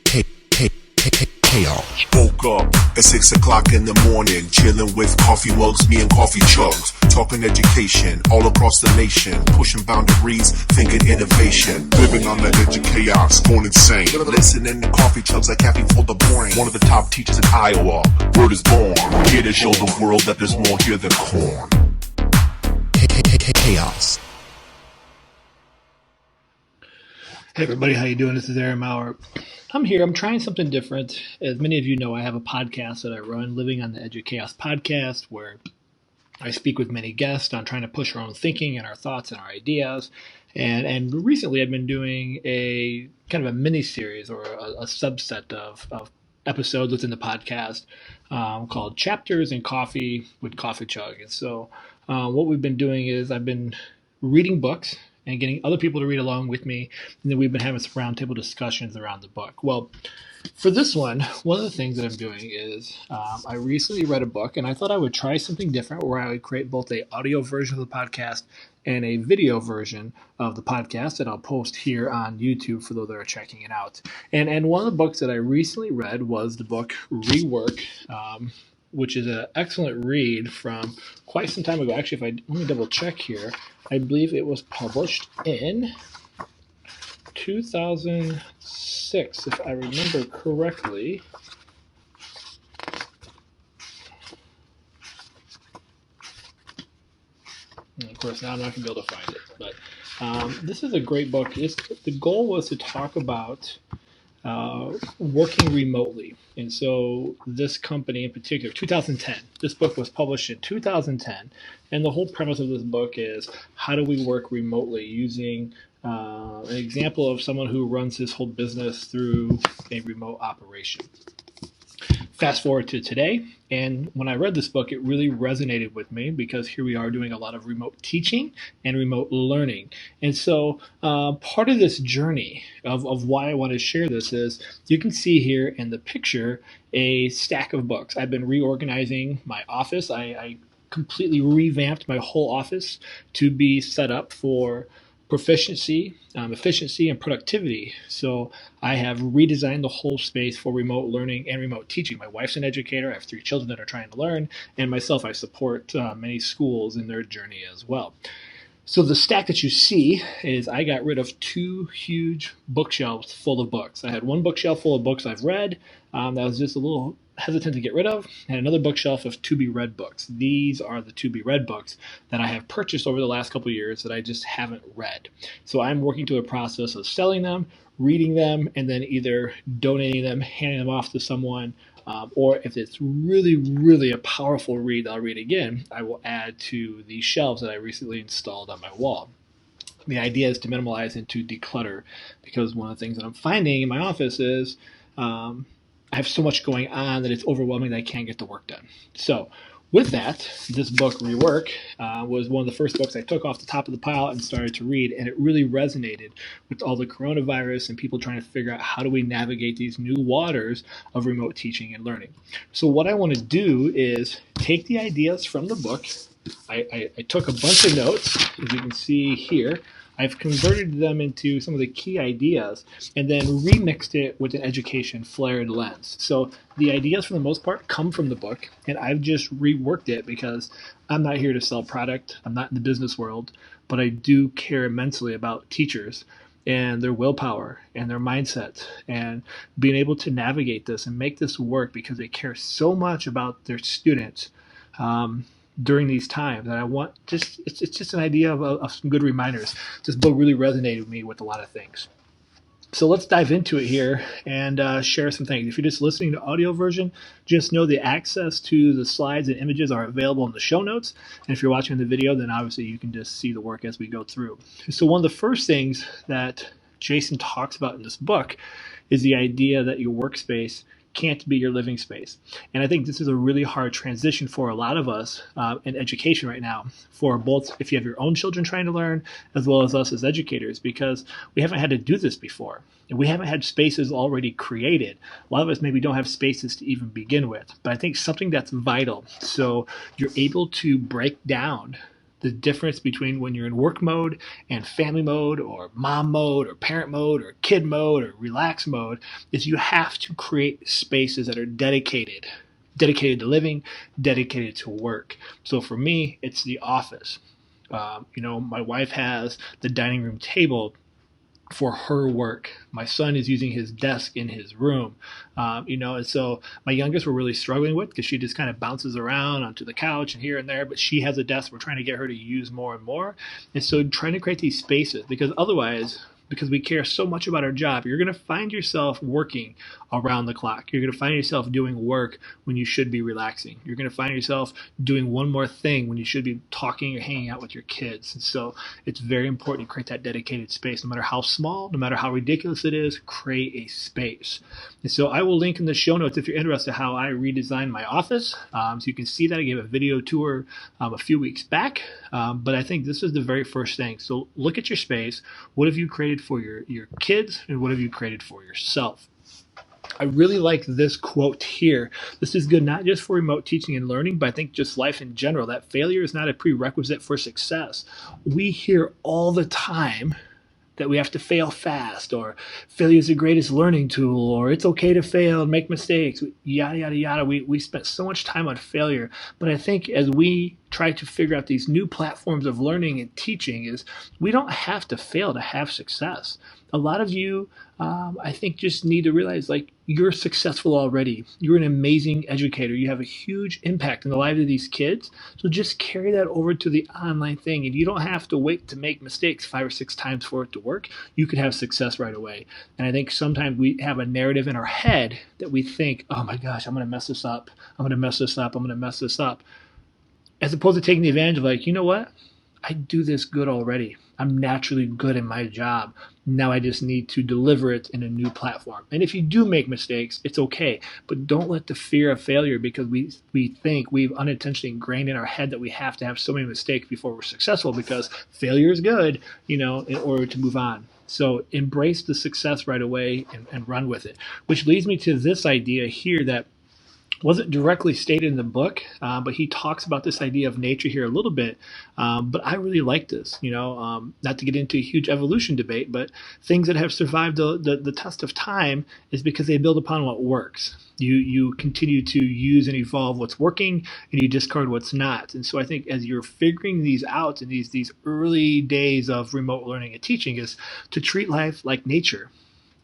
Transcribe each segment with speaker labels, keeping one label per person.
Speaker 1: Chaos. Woke up at 6 o'clock in the morning, chilling with coffee mugs, me and Coffeechugs, talking education all across the nation, pushing boundaries, thinking innovation, living on the edge of chaos, going insane. Listening to Coffeechugs like caffeine for the brain. One of the top teachers in Iowa, word is born, here to show the world that there's more here than corn. Chaos.
Speaker 2: Hey everybody, how you doing? This is Aaron Maurer. I'm here. I'm trying something different. As many of you know, I have a podcast that I run, Living on the Edge of Chaos podcast, where I speak with many guests on trying to push our own thinking and our thoughts and our ideas. And recently I've been doing a kind of a mini series or a subset of episodes within the podcast called Chapters in Coffee with Coffeechug. And so what we've been doing is I've been reading books and getting other people to read along with me. And then we've been having some roundtable discussions around the book. Well, for this one of the things that I'm doing is I recently read a book, and I thought I would try something different where I would create both an audio version of the podcast and a video version of the podcast that I'll post here on YouTube for those that are checking it out. And one of the books that I recently read was the book Rework, which is an excellent read from quite some time ago. Actually, let me double check here. I believe it was published in 2006, if I remember correctly. And of course, now I'm not going to be able to find it. But this is a great book. The goal was to talk about working remotely. And so this company in particular, 2010, this book was published in 2010. And the whole premise of this book is how do we work remotely using an example of someone who runs his whole business through a remote operation. Fast forward to today, and when I read this book, it really resonated with me because here we are doing a lot of remote teaching and remote learning. And so part of this journey of why I want to share this is you can see here in the picture a stack of books. I've been reorganizing my office. I completely revamped my whole office to be set up for proficiency, efficiency, and productivity. So I have redesigned the whole space for remote learning and remote teaching. My wife's an educator. I have 3 children that are trying to learn. And myself, I support many schools in their journey as well. So the stack that you see is I got rid of 2 huge bookshelves full of books. I had one bookshelf full of books I've read that was just a little hesitant to get rid of, and another bookshelf of to-be-read books. These are the to-be-read books that I have purchased over the last couple of years that I just haven't read. So I'm working through a process of selling them, reading them, and then either donating them, handing them off to someone, or if it's really, really a powerful read that I'll read again, I will add to the shelves that I recently installed on my wall. The idea is to minimize and to declutter, because one of the things that I'm finding in my office is I have so much going on that it's overwhelming that I can't get the work done. So with that, this book, Rework, was one of the first books I took off the top of the pile and started to read, and it really resonated with all the coronavirus and people trying to figure out how do we navigate these new waters of remote teaching and learning. So what I want to do is take the ideas from the book. I took a bunch of notes, as you can see here. I've converted them into some of the key ideas and then remixed it with an education flared lens. So the ideas, for the most part, come from the book, and I've just reworked it because I'm not here to sell product. I'm not in the business world, but I do care immensely about teachers and their willpower and their mindset and being able to navigate this and make this work because they care so much about their students during these times. And I want it's just an idea of some good reminders. This book really resonated with me with a lot of things. So let's dive into it here and share some things. If you're just listening to audio version, just know the access to the slides and images are available in the show notes. And if you're watching the video, then obviously you can just see the work as we go through. So one of the first things that Jason talks about in this book is the idea that your workspace can't be your living space. And I think this is a really hard transition for a lot of us in education right now, for both if you have your own children trying to learn, as well as us as educators, because we haven't had to do this before. And we haven't had spaces already created. A lot of us maybe don't have spaces to even begin with. But I think something that's vital, so you're able to break down the difference between when you're in work mode and family mode or mom mode or parent mode or kid mode or relax mode is you have to create spaces that are dedicated to living, dedicated to work. So for me, it's the office. My wife has the dining room table for her work. My son is using his desk in his room, and so my youngest we're really struggling with because she just kind of bounces around onto the couch and here and there, but she has a desk we're trying to get her to use more and more. And so trying to create these spaces, because otherwise, because we care so much about our job, you're going to find yourself working around the clock. You're going to find yourself doing work when you should be relaxing. You're going to find yourself doing one more thing when you should be talking or hanging out with your kids. And so it's very important to create that dedicated space, no matter how small, no matter how ridiculous it is, create a space. And so I will link in the show notes if you're interested how I redesigned my office. So you can see that I gave a video tour a few weeks back. But I think this is the very first thing. So look at your space. What have you created for your kids, and what have you created for yourself? I really like this quote here. This is good not just for remote teaching and learning, but I think just life in general, that failure is not a prerequisite for success. We hear all the time that we have to fail fast, or failure is the greatest learning tool, or it's okay to fail and make mistakes, yada, yada, yada. We spent so much time on failure. But I think as we try to figure out these new platforms of learning and teaching is we don't have to fail to have success. A lot of you, I think, just need to realize you're successful already. You're an amazing educator. You have a huge impact in the lives of these kids. So just carry that over to the online thing. And you don't have to wait to make mistakes 5 or 6 times for it to work. You could have success right away. And I think sometimes we have a narrative in our head that we think, oh my gosh, I'm going to mess this up. I'm going to mess this up. I'm going to mess this up. As opposed to taking the advantage of you know what? I do this good already. I'm naturally good in my job. Now I just need to deliver it in a new platform. And if you do make mistakes, it's okay. But don't let the fear of failure, because we think we've unintentionally ingrained in our head that we have to have so many mistakes before we're successful, because failure is good, in order to move on. So embrace the success right away and run with it. Which leads me to this idea here that wasn't directly stated in the book, but he talks about this idea of nature here a little bit. But I really like this, not to get into a huge evolution debate, but things that have survived the test of time is because they build upon what works. You continue to use and evolve what's working, and you discard what's not. And so I think as you're figuring these out in these early days of remote learning and teaching, is to treat life like nature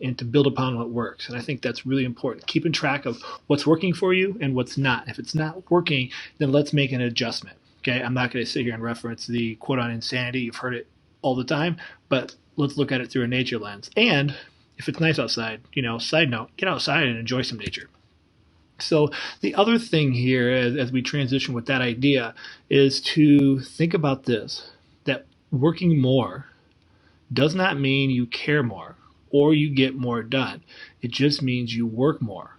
Speaker 2: and to build upon what works. And I think that's really important. Keeping track of what's working for you and what's not. If it's not working, then let's make an adjustment. Okay, I'm not going to sit here and reference the quote on insanity. You've heard it all the time, but let's look at it through a nature lens. And if it's nice outside, side note, get outside and enjoy some nature. So the other thing here, as we transition with that idea, is to think about this, that working more does not mean you care more or you get more done. It just means you work more.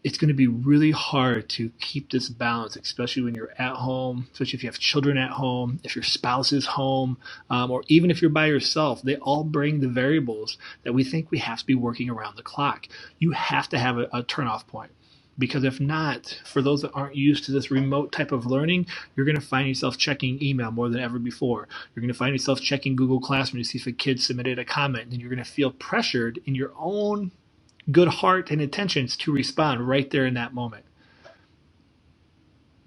Speaker 2: It's going to be really hard to keep this balance, especially when you're at home, especially if you have children at home, if your spouse is home, or even if you're by yourself. They all bring the variables that we think we have to be working around the clock. You have to have a turnoff point. Because if not, for those that aren't used to this remote type of learning, you're going to find yourself checking email more than ever before. You're going to find yourself checking Google Classroom to see if a kid submitted a comment, and you're going to feel pressured in your own good heart and intentions to respond right there in that moment.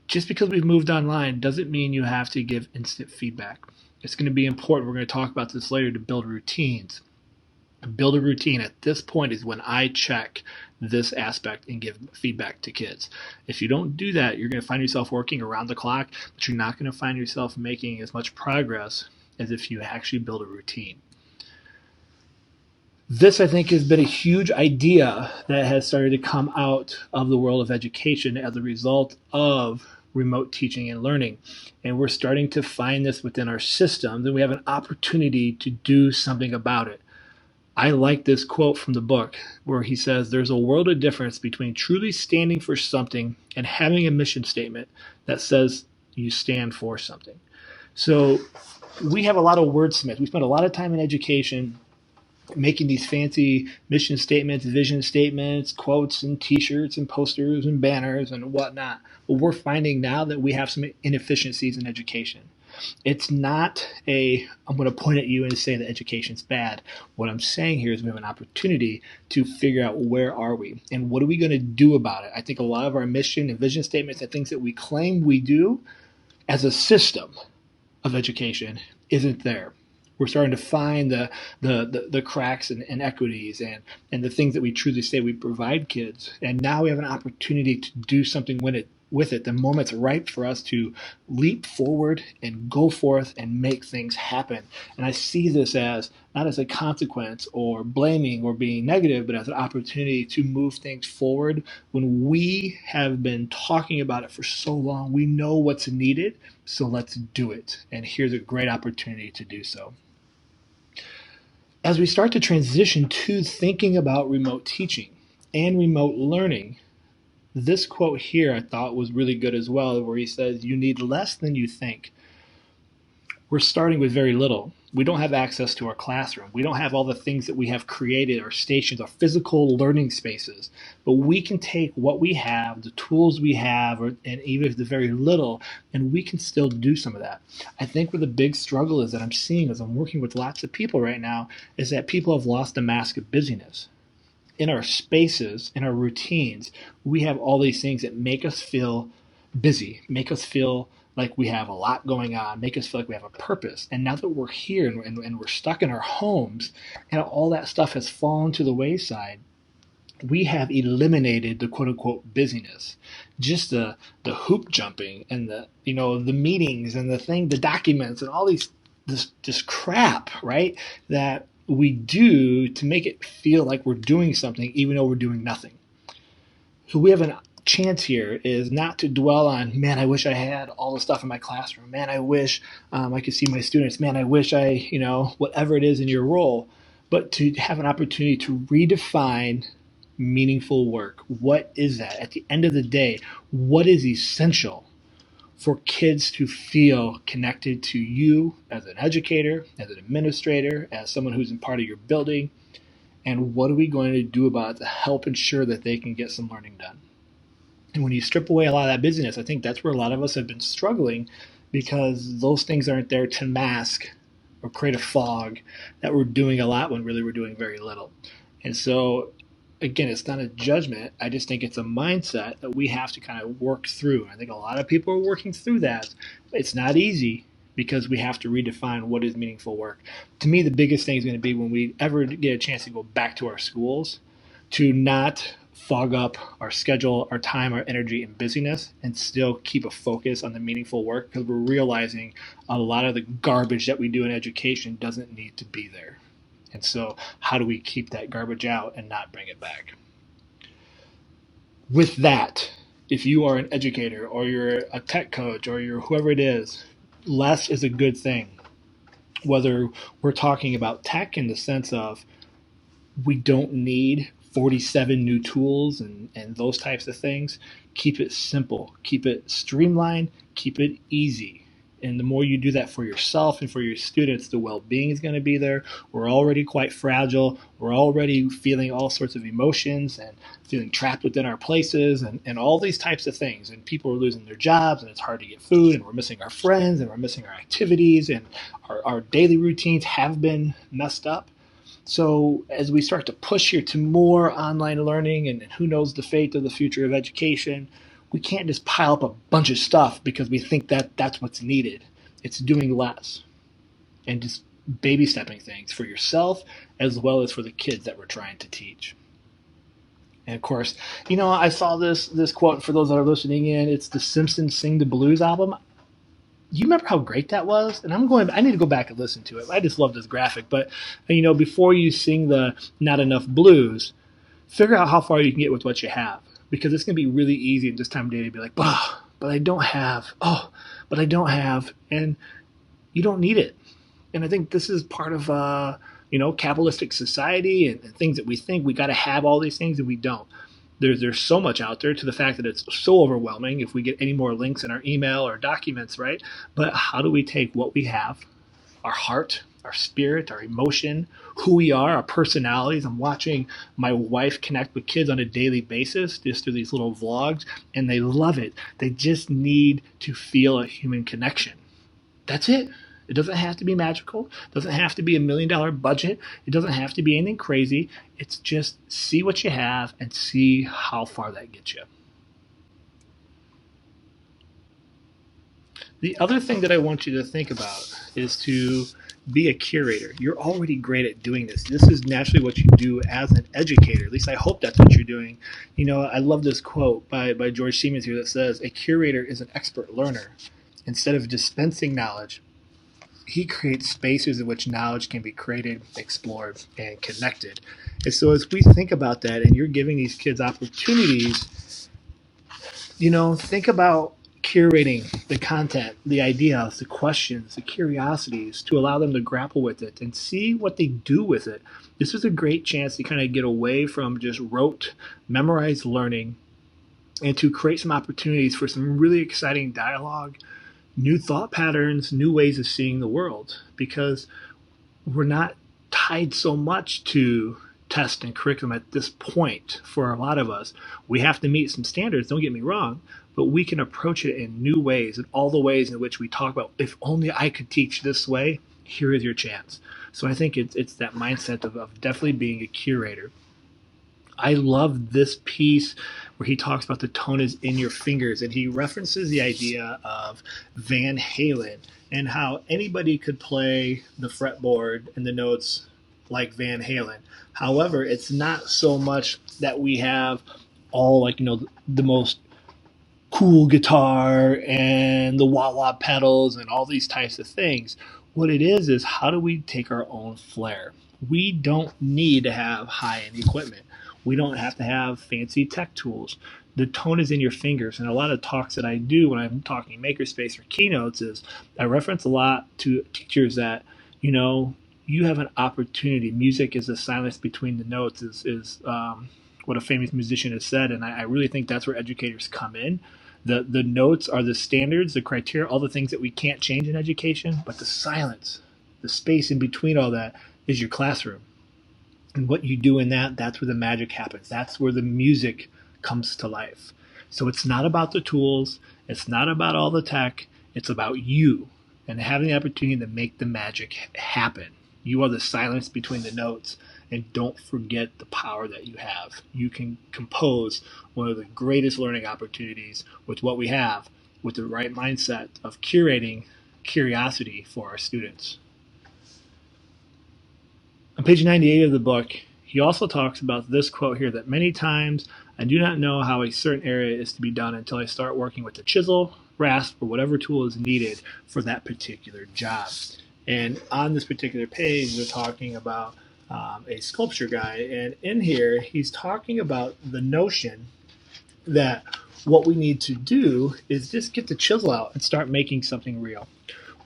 Speaker 2: Just because we've moved online doesn't mean you have to give instant feedback. It's going to be important. We're going to talk about this later, to build routines. Build a routine at this point is when I check this aspect and give feedback to kids. If you don't do that, you're going to find yourself working around the clock, but you're not going to find yourself making as much progress as if you actually build a routine. This, I think, has been a huge idea that has started to come out of the world of education as a result of remote teaching and learning. And we're starting to find this within our systems, and we have an opportunity to do something about it. I like this quote from the book where he says, there's a world of difference between truly standing for something and having a mission statement that says you stand for something. So we have a lot of wordsmiths. We spend a lot of time in education making these fancy mission statements, vision statements, quotes, and T-shirts, and posters, and banners, and whatnot. But we're finding now that we have some inefficiencies in education. It's not I'm going to point at you and say that education's bad. What I'm saying here is we have an opportunity to figure out where are we and what are we going to do about it. I think a lot of our mission and vision statements and things that we claim we do as a system of education isn't there. We're starting to find the cracks and inequities and the things that we truly say we provide kids. And now we have an opportunity to do something with it. The moment's ripe for us to leap forward and go forth and make things happen. And I see this as not as a consequence or blaming or being negative, but as an opportunity to move things forward. When we have been talking about it for so long, we know what's needed, so let's do it. And here's a great opportunity to do so. As we start to transition to thinking about remote teaching and remote learning, this quote here I thought was really good as well, where he says, you need less than you think. We're starting with very little. We don't have access to our classroom. We don't have all the things that we have created, our stations, our physical learning spaces. But we can take what we have, the tools we have, and even if it's very little, and we can still do some of that. I think where the big struggle is that I'm seeing as I'm working with lots of people right now is that people have lost the mask of busyness. In our spaces, in our routines, we have all these things that make us feel busy, make us feel like we have a lot going on, make us feel like we have a purpose. And now that we're here and we're stuck in our homes and all that stuff has fallen to the wayside, we have eliminated the quote unquote busyness. Just the hoop jumping and the meetings and the documents and all this crap, right? That we do to make it feel like we're doing something even though we're doing nothing. So we have a chance here is not to dwell on, man, I wish I had all the stuff in my classroom. Man, I wish I could see my students. Man, I wish whatever it is in your role, but to have an opportunity to redefine meaningful work. What is that? At the end of the day, what is essential for kids to feel connected to you as an educator, as an administrator, as someone who's in part of your building, and what are we going to do about it to help ensure that they can get some learning done? And when you strip away a lot of that busyness, I think that's where a lot of us have been struggling because those things aren't there to mask or create a fog that we're doing a lot when really we're doing very little. And so, again, it's not a judgment. I just think it's a mindset that we have to kind of work through. I think a lot of people are working through that. It's not easy because we have to redefine what is meaningful work. To me, the biggest thing is going to be when we ever get a chance to go back to our schools, to not fog up our schedule, our time, our energy, and busyness, and still keep a focus on the meaningful work because we're realizing a lot of the garbage that we do in education doesn't need to be there. And so how do we keep that garbage out and not bring it back? With that, if you are an educator or you're a tech coach or you're whoever it is, less is a good thing. Whether we're talking about tech in the sense of we don't need 47 new tools and those types of things, keep it simple, keep it streamlined, keep it easy. And the more you do that for yourself and for your students, the well-being is going to be there. We're already quite fragile. We're already feeling all sorts of emotions and feeling trapped within our places and all these types of things. And people are losing their jobs and it's hard to get food and we're missing our friends and we're missing our activities and our daily routines have been messed up. So as we start to push here to more online learning and who knows the fate of the future of education, we can't just pile up a bunch of stuff because we think that that's what's needed. It's doing less and just baby stepping things for yourself as well as for the kids that we're trying to teach. And of course, I saw this quote for those that are listening in. It's the Simpsons Sing the Blues album. You remember how great that was? And I need to go back and listen to it. I just love this graphic. But, before you sing the Not Enough Blues, figure out how far you can get with what you have. Because it's going to be really easy at this time of day to be like, but I don't have. But I don't have. And you don't need it. And I think this is part of, capitalistic society and things that we think we got to have all these things and we don't. There's so much out there to the fact that it's so overwhelming if we get any more links in our email or documents, right? But how do we take what we have, our heart, our spirit, our emotion, who we are, our personalities. I'm watching my wife connect with kids on a daily basis just through these little vlogs, and they love it. They just need to feel a human connection. That's it. It doesn't have to be magical. It doesn't have to be $1 million budget. It doesn't have to be anything crazy. It's just see what you have and see how far that gets you. The other thing that I want you to think about is to be a curator. You're already great at doing this. This is naturally what you do as an educator. At least I hope that's what you're doing. You know, I love this quote by George Siemens here that says, "A curator is an expert learner. Instead of dispensing knowledge, he creates spaces in which knowledge can be created, explored, and connected." And so as we think about that and you're giving these kids opportunities, you know, think about curating the content, the ideas, the questions, the curiosities to allow them to grapple with it and see what they do with it. This is a great chance to kind of get away from just rote, memorized learning and to create some opportunities for some really exciting dialogue, new thought patterns, new ways of seeing the world, because we're not tied so much to test and curriculum at this point. For a lot of us, we have to meet some standards, don't get me wrong, but we can approach it in new ways, and all the ways in which we talk about, if only I could teach this way, here is your chance. So I think it's that mindset of definitely being a curator. I love this piece where he talks about the tone is in your fingers, and he references the idea of Van Halen and how anybody could play the fretboard and the notes like Van Halen. However, it's not so much that we have all, like, you know, the most cool guitar and the wah-wah pedals and all these types of things. What it is how do we take our own flair? We don't need to have high-end equipment. We don't have to have fancy tech tools. The tone is in your fingers. And a lot of talks that I do when I'm talking makerspace or keynotes is I reference a lot to teachers that, you know, you have an opportunity. Music is the silence between the notes is what a famous musician has said. And I really think that's where educators come in. The notes are the standards, the criteria, all the things that we can't change in education, but the silence, the space in between all that is your classroom. And what you do in that, that's where the magic happens. That's where the music comes to life. So it's not about the tools. It's not about all the tech. It's about you and having the opportunity to make the magic happen. You are the silence between the notes. And don't forget the power that you have. You can compose one of the greatest learning opportunities with what we have, with the right mindset of curating curiosity for our students. On page 98 of the book, he also talks about this quote here, that many times I do not know how a certain area is to be done until I start working with the chisel, rasp, or whatever tool is needed for that particular job. And on this particular page, they're talking about a sculpture guy, and in here he's talking about the notion that what we need to do is just get the chisel out and start making something real.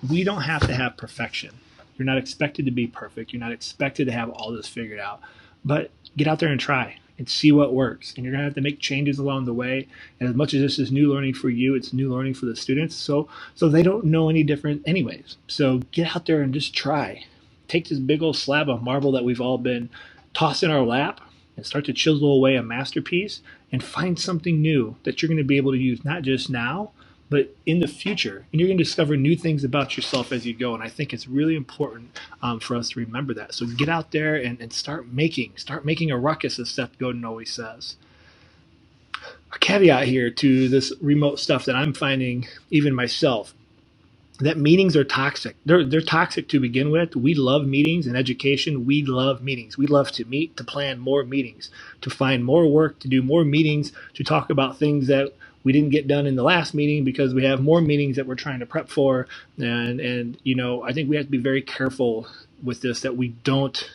Speaker 2: We don't have to have perfection. You're not expected to be perfect. You're not expected to have all this figured out, but get out there and try and see what works. And you're going to have to make changes along the way. And as much as this is new learning for you, it's new learning for the students. So they don't know any different anyways. So get out there and just try. Take this big old slab of marble that we've all been tossed in our lap and start to chisel away a masterpiece and find something new that you're going to be able to use not just now, but in the future. And you're going to discover new things about yourself as you go. And I think it's really important for us to remember that. So get out there and start making a ruckus, as Seth Godin always says. A caveat here to this remote stuff that I'm finding, even myself, that meetings are toxic. They're toxic to begin with. We love meetings in education. We love meetings. We love to meet, to plan more meetings, to find more work, to do more meetings, to talk about things that we didn't get done in the last meeting because we have more meetings that we're trying to prep for. And you know, I think we have to be very careful with this, that we don't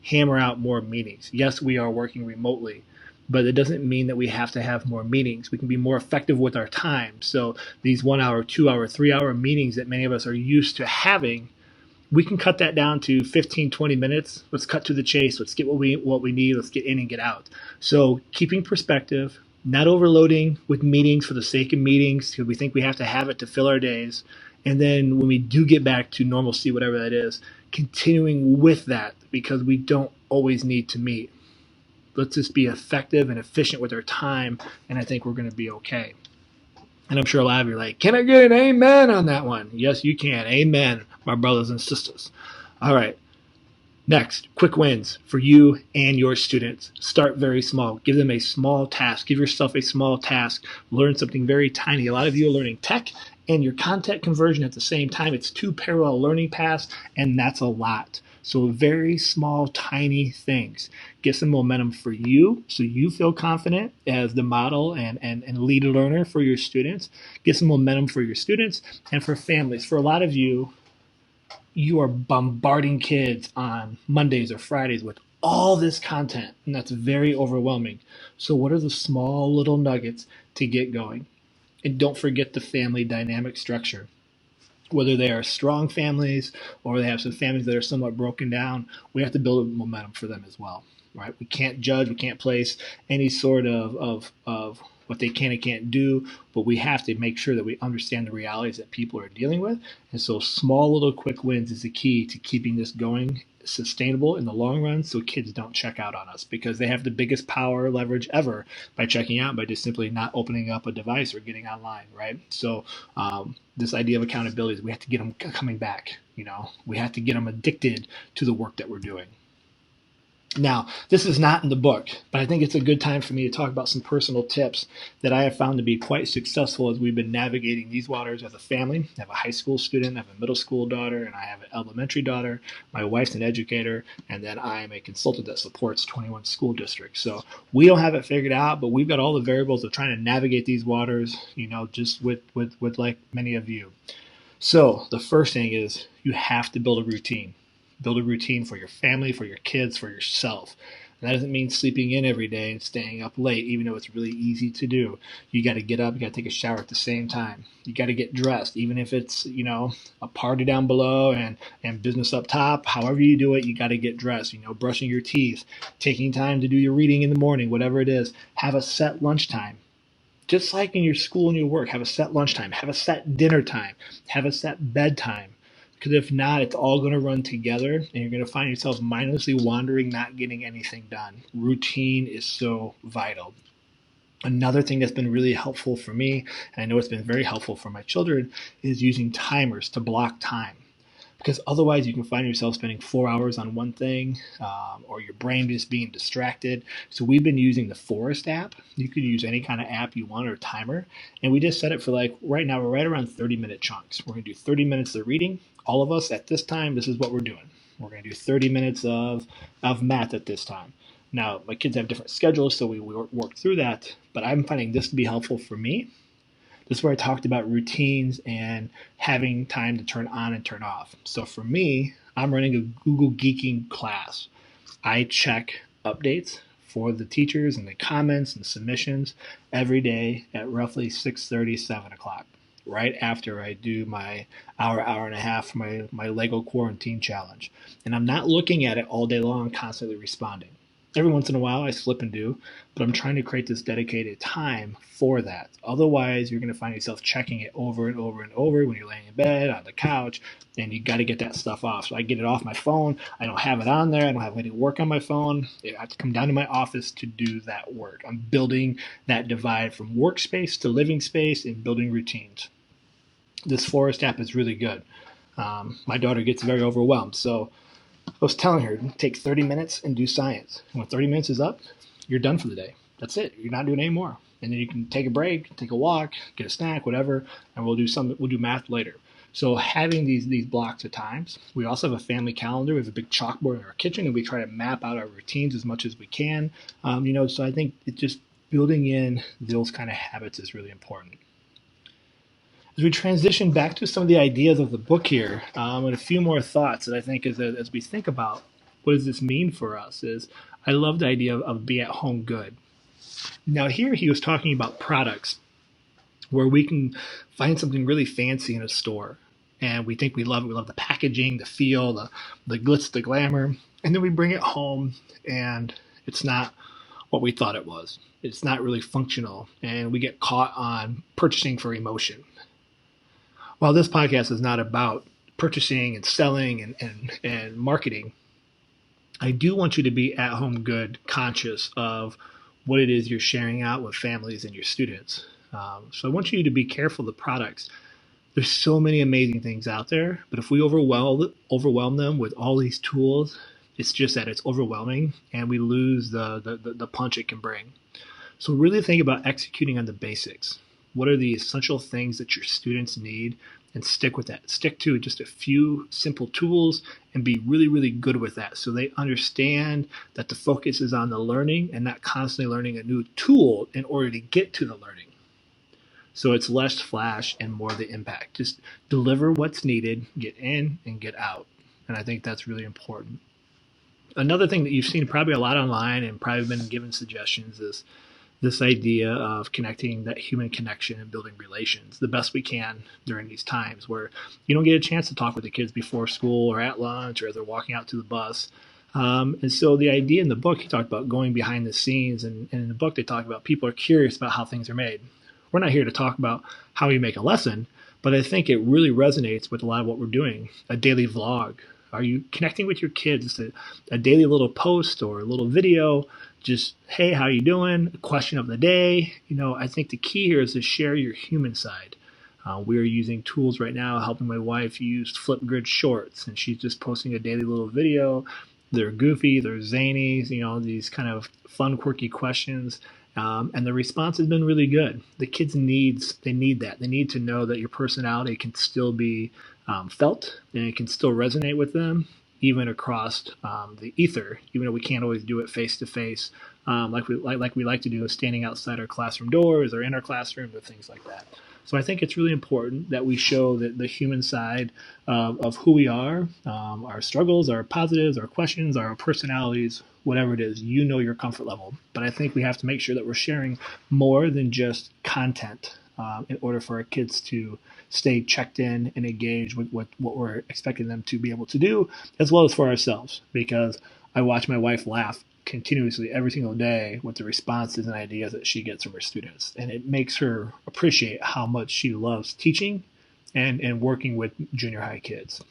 Speaker 2: hammer out more meetings. Yes, we are working remotely, but it doesn't mean that we have to have more meetings. We can be more effective with our time. So these 1 hour, 2 hour, 3 hour meetings that many of us are used to having, we can cut that down to 15, 20 minutes. Let's cut to the chase. Let's get what we need. Let's get in and get out. So keeping perspective, not overloading with meetings for the sake of meetings because we think we have to have it to fill our days. And then when we do get back to normalcy, whatever that is, continuing with that because we don't always need to meet. Let's just be effective and efficient with our time, and I think we're going to be okay. And I'm sure a lot of you are like, can I get an amen on that one? Yes, you can. Amen, my brothers and sisters. All right. Next, quick wins for you and your students. Start very small. Give them a small task. Give yourself a small task. Learn something very tiny. A lot of you are learning tech and your content conversion at the same time. It's 2 parallel learning paths, and that's a lot. So very small, tiny things. Get some momentum for you so you feel confident as the model and lead learner for your students. Get some momentum for your students and for families. For a lot of you, you are bombarding kids on Mondays or Fridays with all this content, and that's very overwhelming. So what are the small little nuggets to get going? And don't forget the family dynamic structure. Whether they are strong families or they have some families that are somewhat broken down, we have to build a momentum for them as well, right? We can't judge, we can't place any sort of what they can and can't do, but we have to make sure that we understand the realities that people are dealing with. And so small little quick wins is the key to keeping this going sustainable in the long run so kids don't check out on us because they have the biggest power leverage ever by checking out by just simply not opening up a device or getting online, right? So this idea of accountability is we have to get them coming back. We have to get them addicted to the work that we're doing. Now, this is not in the book, but I think it's a good time for me to talk about some personal tips that I have found to be quite successful as we've been navigating these waters as a family. I have a high school student, I have a middle school daughter, and I have an elementary daughter. My wife's an educator, and then I am a consultant that supports 21 school districts. So we don't have it figured out, but we've got all the variables of trying to navigate these waters, just with like many of you. So the first thing is you have to build a routine. Build a routine for your family, for your kids, for yourself. And that doesn't mean sleeping in every day and staying up late, even though it's really easy to do. You got to get up, you got to take a shower at the same time. You got to get dressed, even if it's, a party down below and business up top. However you do it, you got to get dressed, brushing your teeth, taking time to do your reading in the morning, whatever it is. Have a set lunchtime. Just like in your school and your work, have a set lunchtime, have a set dinner time, have a set bedtime. Because if not, it's all going to run together and you're going to find yourself mindlessly wandering, not getting anything done. Routine is so vital. Another thing that's been really helpful for me, and I know it's been very helpful for my children, is using timers to block time. Because otherwise you can find yourself spending 4 hours on one thing or your brain just being distracted. So we've been using the Forest app. You could use any kind of app you want or timer. And we just set it for right now we're right around 30-minute chunks. We're going to do 30 minutes of reading. All of us at this time, this is what we're doing. We're going to do 30 minutes of math at this time. Now, my kids have different schedules, so we work through that. But I'm finding this to be helpful for me. This is where I talked about routines and having time to turn on and turn off. So for me, I'm running a Google Geeking class. I check updates for the teachers and the comments and submissions every day at roughly 6:30, 7 o'clock, right after I do my hour and a half for my Lego Quarantine Challenge. And I'm not looking at it all day long, constantly responding. Every once in a while I slip and do, but I'm trying to create this dedicated time for that. Otherwise, you're going to find yourself checking it over and over and over when you're laying in bed, on the couch, and you got to get that stuff off. So I get it off my phone. I don't have it on there. I don't have any work on my phone. I have to come down to my office to do that work. I'm building that divide from workspace to living space and building routines. This Forest app is really good. My daughter gets very overwhelmed, so I was telling her, take 30 minutes and do science. And when 30 minutes is up, you're done for the day. That's it. You're not doing any more. And then you can take a break, take a walk, get a snack, whatever, and we'll do math later. So having these blocks of times. We also have a family calendar. We have a big chalkboard in our kitchen, and we try to map out our routines as much as we can. So I think it's just building in those kind of habits is really important. As we transition back to some of the ideas of the book here, and a few more thoughts that I think as we think about what does this mean for us is I love the idea of be at home good. Now here he was talking about products where we can find something really fancy in a store and we think we love it. We love the packaging, the feel, the glitz, the glamour, and then we bring it home and it's not what we thought it was. It's not really functional and we get caught on purchasing for emotion. While this podcast is not about purchasing and selling and marketing, I do want you to be at home good, conscious of what it is you're sharing out with families and your students. So I want you to be careful of the products. There's so many amazing things out there, but if we overwhelm them with all these tools, it's just that it's overwhelming and we lose the punch it can bring. So really think about executing on the basics. What are the essential things that your students need, and stick with that. Stick to just a few simple tools and be really, really good with that so they understand that the focus is on the learning and not constantly learning a new tool in order to get to the learning. So it's less flash and more the impact. Just deliver what's needed, get in and get out. And I think that's really important. Another thing that you've seen probably a lot online and probably been given suggestions is this idea of connecting, that human connection and building relations the best we can during these times where you don't get a chance to talk with the kids before school or at lunch or as they're walking out to the bus. And so the idea in the book, he talked about going behind the scenes. And in the book, they talk about people are curious about how things are made. We're not here to talk about how you make a lesson, but I think it really resonates with a lot of what we're doing. A daily vlog. Are you connecting with your kids? A daily little post or a little video? Just, hey, how you doing? A question of the day. I think the key here is to share your human side. We are using tools right now, helping my wife use Flipgrid Shorts, and she's just posting a daily little video. They're goofy, they're zany, these kind of fun, quirky questions. And the response has been really good. The kids need that. They need to know that your personality can still be felt and it can still resonate with them, even across the ether, even though we can't always do it face to face, like we like to do, is standing outside our classroom doors or in our classrooms or things like that. So I think it's really important that we show the human side of who we are, our struggles, our positives, our questions, our personalities, whatever it is, your comfort level. But I think we have to make sure that we're sharing more than just content in order for our kids to stay checked in and engaged with what we're expecting them to be able to do, as well as for ourselves. Because I watch my wife laugh continuously every single day with the responses and ideas that she gets from her students. And it makes her appreciate how much she loves teaching and working with junior high kids.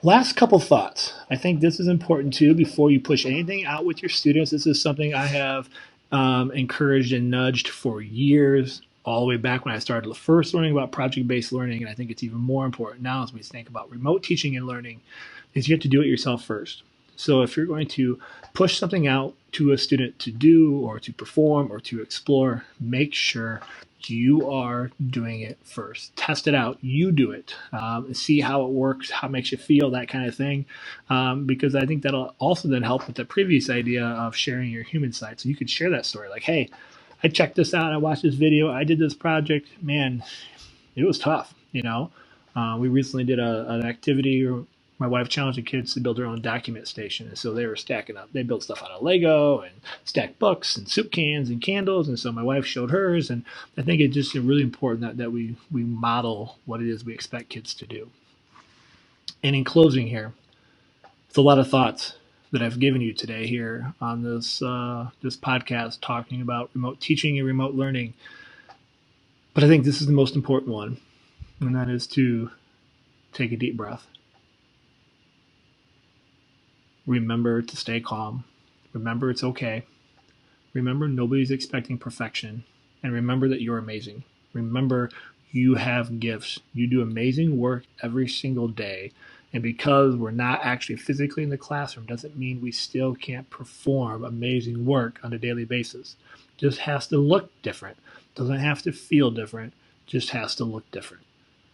Speaker 2: Last couple thoughts. I think this is important too before you push anything out with your students. This is something I have encouraged and nudged for years, all the way back when I started first learning about project-based learning. And I think it's even more important now as we think about remote teaching and learning, is you have to do it yourself first. So if you're going to push something out to a student to do or to perform or to explore, make sure you are doing it first. Test it out. You do it. See how it works, how it makes you feel, that kind of thing. Because I think that'll also then help with the previous idea of sharing your human side. So you could share that story like, hey, I checked this out. I watched this video. I did this project. Man, it was tough. We recently did an activity. My wife challenged the kids to build their own document station. And so they were stacking up. They built stuff out of Lego and stacked books and soup cans and candles. And so my wife showed hers. And I think it's just really important that we model what it is we expect kids to do. And in closing here, it's a lot of thoughts that I've given you today here on this podcast talking about remote teaching and remote learning. But I think this is the most important one, and that is to take a deep breath. Remember to stay calm. Remember it's okay. Remember nobody's expecting perfection. And remember that you're amazing. Remember you have gifts. You do amazing work every single day. And because we're not actually physically in the classroom doesn't mean we still can't perform amazing work on a daily basis. Just has to look different. Doesn't have to feel different. Just has to look different.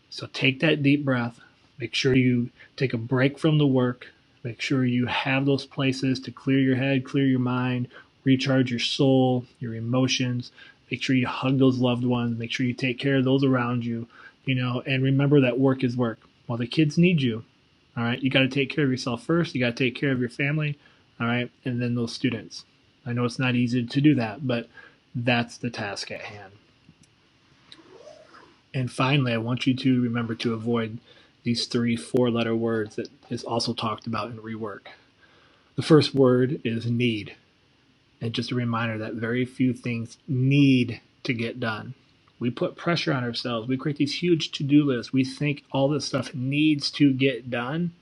Speaker 2: So take that deep breath. Make sure you take a break from the work. Make sure you have those places to clear your head, clear your mind, recharge your soul, your emotions. Make sure you hug those loved ones. Make sure you take care of those around you, and remember that work is work. While the kids need you, all right, you got to take care of yourself first. You got to take care of your family, all right, and then those students. I know it's not easy to do that, but that's the task at hand. And finally, I want you to remember to avoid these 3 4-letter words that is also talked about in Rework. The first word is need. And just a reminder that very few things need to get done. We put pressure on ourselves. We create these huge to-do lists. We think all this stuff needs to get done,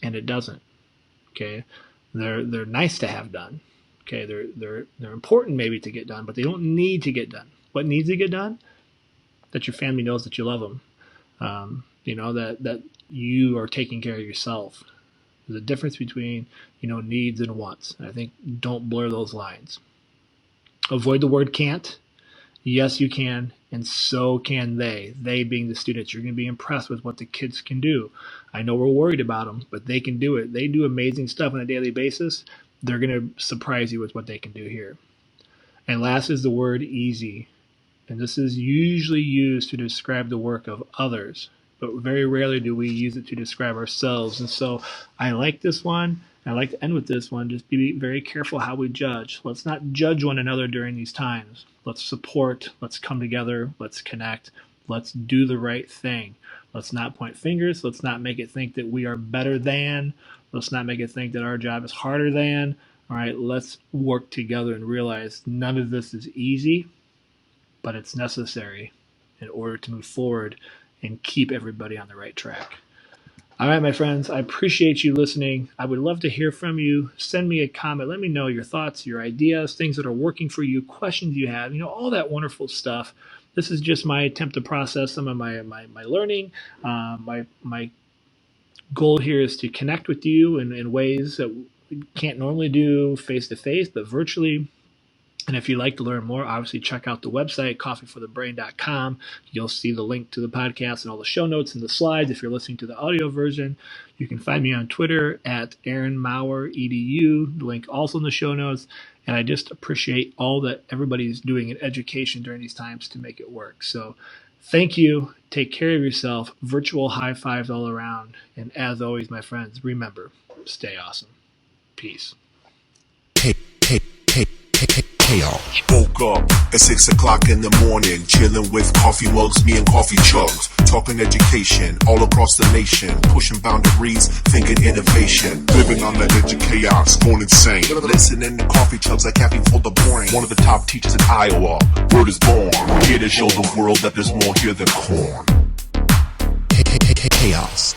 Speaker 2: and it doesn't. Okay, they're nice to have done. Okay, they're important maybe to get done, but they don't need to get done. What needs to get done? That your family knows that you love them. That you are taking care of yourself. There's a difference between needs and wants. And I think don't blur those lines. Avoid the word can't. Yes, you can, and so can they. They being the students. You're going to be impressed with what the kids can do. I know we're worried about them, but they can do it. They do amazing stuff on a daily basis. They're going to surprise you with what they can do here. And last is the word easy. And this is usually used to describe the work of others, but very rarely do we use it to describe ourselves. And so I like this one. I like to end with this one. Just be very careful how we judge. Let's not judge one another during these times. Let's support. Let's come together. Let's connect. Let's do the right thing. Let's not point fingers. Let's not make it think that we are better than. Let's not make it think that our job is harder than. All right, let's work together and realize none of this is easy, but it's necessary in order to move forward and keep everybody on the right track. All right, my friends, I appreciate you listening. I would love to hear from you. Send me a comment. Let me know your thoughts, your ideas, things that are working for you, questions you have, all that wonderful stuff. This is just my attempt to process some of my learning. My goal here is to connect with you in ways that we can't normally do face-to-face, but virtually. And if you'd like to learn more, obviously check out the website, coffeeforthebrain.com. You'll see the link to the podcast and all the show notes and the slides. If you're listening to the audio version, you can find me on Twitter at AaronMaurer.edu. The link also in the show notes. And I just appreciate all that everybody's doing in education during these times to make it work. So thank you. Take care of yourself. Virtual high fives all around. And as always, my friends, remember, stay awesome. Peace.
Speaker 1: Chaos. Woke up at 6 o'clock in the morning, chilling with coffee mugs, me and Coffeechugs, talking education all across the nation, pushing boundaries, thinking innovation, living on the edge of chaos, going insane. Listening to Coffeechugs like caffeine for the brain. One of the top teachers in Iowa, word is born, here to show the world that there's more here than corn. Chaos.